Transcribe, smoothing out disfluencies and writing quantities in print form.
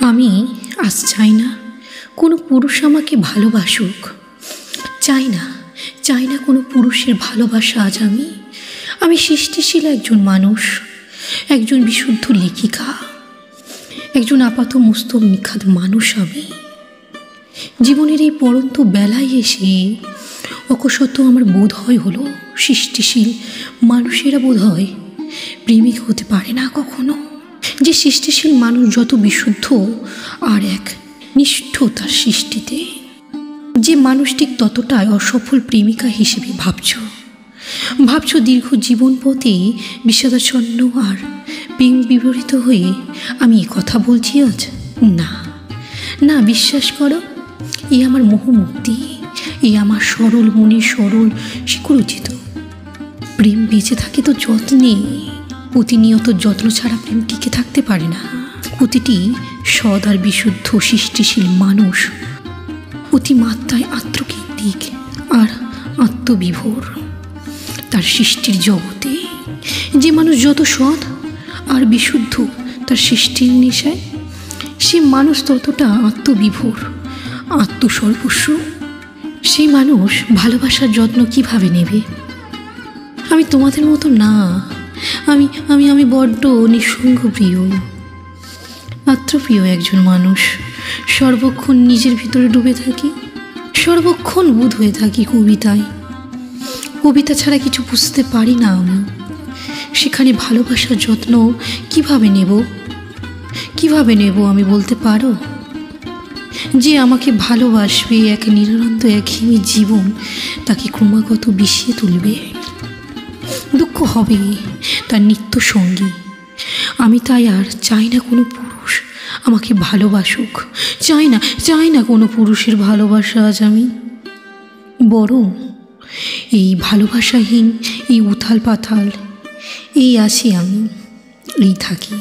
আমি আজ চাই না কোনো পুরুষ আমাকে ভালোবাসুক। চাই না কোনো পুরুষের ভালোবাসা। আজ আমি সৃষ্টিশীল একজন মানুষ, একজন বিশুদ্ধ লেখিকা, একজন আপাত মস্তক নিখাদ মানুষ। আমি জীবনের এই পরন্ত বেলায় এসে অকস্মাৎ আমার বোধ হলো সৃষ্টিশীল মানুষেরা বোধ হয় প্রেমিক হতে পারে না কখনো। যে সৃষ্টিশীল মানুষ যত বিশুদ্ধ আর এক নিষ্ঠ তার সৃষ্টিতে, যে মানুষটি ততটাই অসফল প্রেমিকা হিসেবে ভাবছ দীর্ঘ জীবন পথে বিষাদাচ্ছন্ন আর প্রেম বিবরিত হয়ে আমি এ কথা বলছি আজ। না, বিশ্বাস করো, এ আমার মোহমুক্তি, এ আমার সরল মনে সরল শিকড়োচিত প্রেম। বেঁচে থাকে তো যত্নে, প্রতিনিয়ত যত্ন ছাড়া প্রেম টিকে থাকতে পারে না। প্রতিটি সৎ আর বিশুদ্ধ সৃষ্টিশীল মানুষ অতিমাত্রায় আত্মকেন্দ্রিক আর আত্মবিভোর তার সৃষ্টির জগতে। যে মানুষ যত সৎ আর বিশুদ্ধ তার সৃষ্টির নেশায়, সে মানুষ ততটা আত্মবিভোর, আত্মসর্বস্ব। সেই মানুষ ভালোবাসার যত্ন কিভাবে নেবে? আমি তোমাদের মতো না। আমি বড্ড নিঃসঙ্গ প্রিয়, আত্মপ্রিয় একজন মানুষ। সর্বক্ষণ নিজের ভিতরে ডুবে থাকি, সর্বক্ষণ বোধ হয়ে থাকি কবিতায়। কবিতা ছাড়া কিছু বুঝতে পারি না আমি। সেখানে ভালোবাসার যত্ন কিভাবে নেব আমি বলতে পারো? যে আমাকে ভালোবাসবে, এক নিরানন্দ একঘেয়েমি জীবন তাকে ক্রমাগত বিষিয়ে তুলবে। দুঃখ হবে তার নিত্য সঙ্গী। আমি তাই আর চাই না কোনো পুরুষ আমাকে ভালোবাসুক। চাই না কোনো পুরুষের ভালোবাসা আজ আমি। বরং এই ভালোবাসাহীন এই উথাল পাথাল এই আছি আমি, এই থাকি।